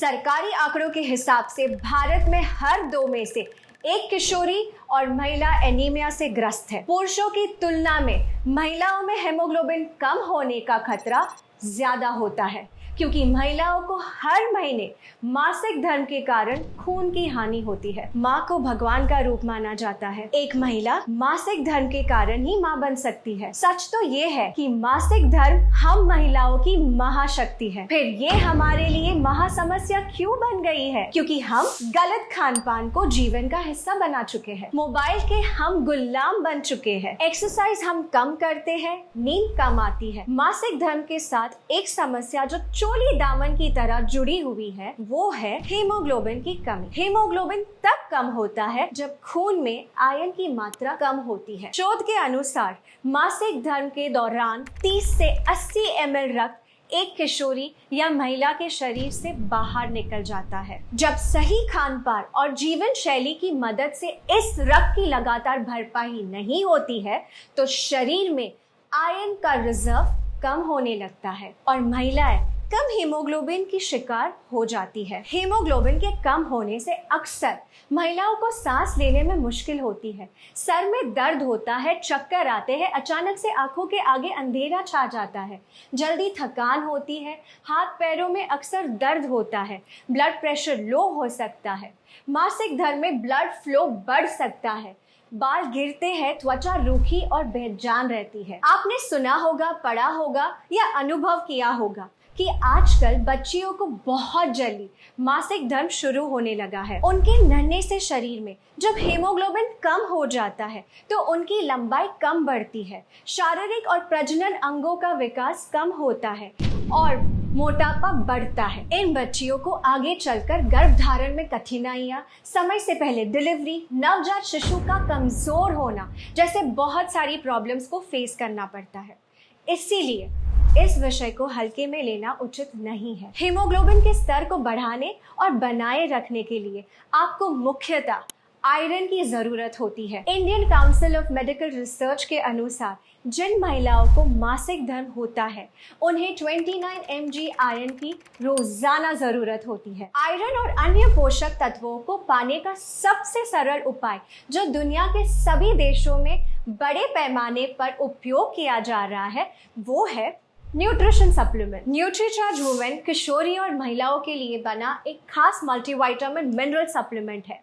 सरकारी आंकड़ों के हिसाब से भारत में हर 2 में से एक किशोरी और महिला एनीमिया से ग्रस्त है। पुरुषों की तुलना में महिलाओं में हेमोग्लोबिन कम होने का खतरा ज्यादा होता है, क्योंकि महिलाओं को हर महीने मासिक धर्म के कारण खून की हानि होती है। माँ को भगवान का रूप माना जाता है। एक महिला मासिक धर्म के कारण ही माँ बन सकती है। सच तो ये है कि मासिक धर्म हम महिलाओं की महाशक्ति है। फिर ये हमारे लिए महासमस्या क्यों बन गई है? क्योंकि हम गलत खान पान को जीवन का हिस्सा बना चुके हैं। मोबाइल के हम गुलाम बन चुके हैं। एक्सरसाइज हम कम करते हैं, नींद कम आती है। मासिक धर्म के साथ एक समस्या जो चोली दामन की तरह जुड़ी हुई है, वो है हीमोग्लोबिन की कमी। हीमोग्लोबिन तब कम होता है जब खून में आयरन की मात्रा कम होती है। शोध के अनुसार मासिक धर्म के दौरान 30 से 80 ml रक्त एक किशोरी या महिला के शरीर से बाहर निकल जाता है। जब सही खान पान और जीवन शैली की मदद से इस रक्त की लगातार भरपाई नहीं होती है, तो शरीर में आयरन का रिजर्व कम होने लगता है और महिलाएं कम हीमोग्लोबिन की शिकार हो जाती है। हीमोग्लोबिन के कम होने से अक्सर महिलाओं को सांस लेने में मुश्किल होती है, सर में दर्द होता है, चक्कर आते हैं, अचानक से आंखों के आगे अंधेरा छा जाता है, जल्दी थकान होती है, हाथ पैरों में अक्सर दर्द होता है, ब्लड प्रेशर लो हो सकता है, मासिक धर्म में ब्लड फ्लो बढ़ सकता है, बाल गिरते हैं, त्वचा रूखी और बेजान रहती है। आपने सुना होगा, पढ़ा होगा या अनुभव किया होगा कि आजकल बच्चियों को बहुत जल्दी मासिक धर्म शुरू होने लगा है। उनके नन्हे से शरीर में जब हीमोग्लोबिन कम हो जाता है तो उनकी लंबाई कम बढ़ती है, शारीरिक और प्रजनन अंगों का विकास कम होता है और मोटापा बढ़ता है। इन बच्चियों को आगे चलकर गर्भधारण में कठिनाइयां, समय से पहले डिलीवरी, नवजात शिशु का कमजोर होना जैसे बहुत सारी प्रॉब्लम्स को फेस करना पड़ता है। इसीलिए इस विषय को हल्के में लेना उचित नहीं है। हीमोग्लोबिन के स्तर को बढ़ाने और बनाए रखने के लिए आपको मुख्यतः आयरन की जरूरत होती है। Indian council of medical research के अनुसार जिन महिलाओं को मासिक धर्म होता है, उन्हें 29 mg आयरन की रोजाना जरूरत होती है। आयरन और अन्य पोषक तत्वों को पाने का सबसे सरल उपाय जो दुनिया के सभी देशों में बड़े पैमाने पर उपयोग किया जा रहा है, वो है न्यूट्रिशन सप्लीमेंट। न्यूट्रीचार्ज वुमेन किशोरी और महिलाओं के लिए बना एक खास मल्टीविटामिन मिनरल सप्लीमेंट है,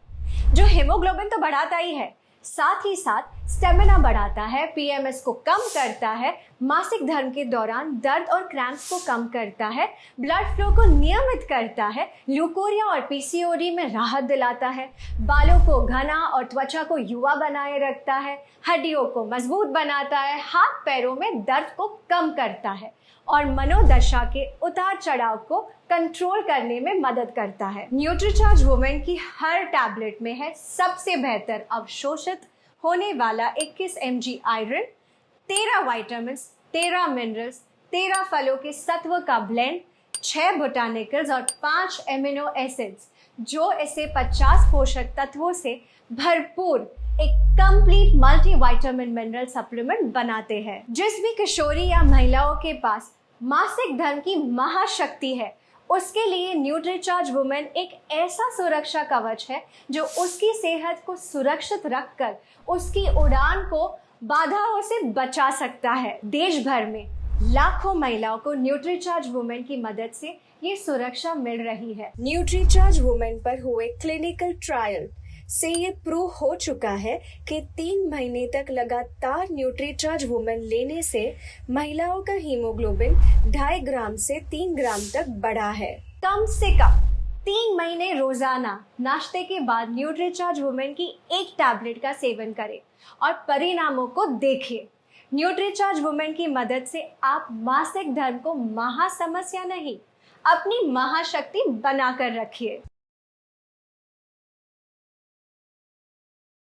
जो हेमोग्लोबिन तो बढ़ाता ही है, साथ ही साथ स्टेमिना बढ़ाता है, पीएमएस को कम करता है, मासिक धर्म के दौरान दर्द और क्रैम्प्स को कम करता है, ब्लड फ्लो को नियमित करता है, ल्यूकोरिया और पीसीओडी में राहत दिलाता है, बालों को घना और त्वचा को युवा बनाए रखता है, हड्डियों को मजबूत बनाता है, हाथ पैरों में दर्द को कम करता है और मनोदशा के उतार चढ़ाव को कंट्रोल करने में मदद करता है। न्यूट्रीचार्ज वुमेन की हर टैबलेट में है सबसे बेहतर अवशोषित होने वाला 21 mg आयरन, 13 विटामिन्स, 13 मिनरल्स, 13 फलों के सत्व का ब्लेंड, 6 बोटानिकल्स और 5 एमिनो एसिड्स, जो इसे 50 पोषक तत्वों से भरपूर एक कंप्लीट मल्टीविटामिन मिनरल सप्लीमेंट बनाते हैं। जिस भी किशोरी या महिलाओं के पास मासिक धर्म की महाशक्ति है, उसके लिए न्यूट्रीचार्ज वुमेन एक ऐसा सुरक्षा कवच है जो उसकी सेहत को सुरक्षित रखकर उसकी उड़ान को बाधाओं से बचा सकता है। देश भर में लाखों महिलाओं को न्यूट्रीचार्ज वुमेन की मदद से ये सुरक्षा मिल रही है। न्यूट्रीचार्ज वुमेन पर हुए क्लिनिकल ट्रायल से ये प्रूव हो चुका है कि 3 महीने तक लगातार न्यूट्रीचार्ज वुमेन लेने से महिलाओं का हीमोग्लोबिन 2.5 ग्राम से 3 ग्राम तक बढ़ा है। कम से कम 3 महीने रोजाना नाश्ते के बाद न्यूट्रीचार्ज वुमेन की एक टैबलेट का सेवन करें और परिणामों को देखिए। न्यूट्रीचार्ज वुमेन की मदद से आप मासिक धर्म को महासमस्या नहीं, अपनी महाशक्ति बनाकर रखिए।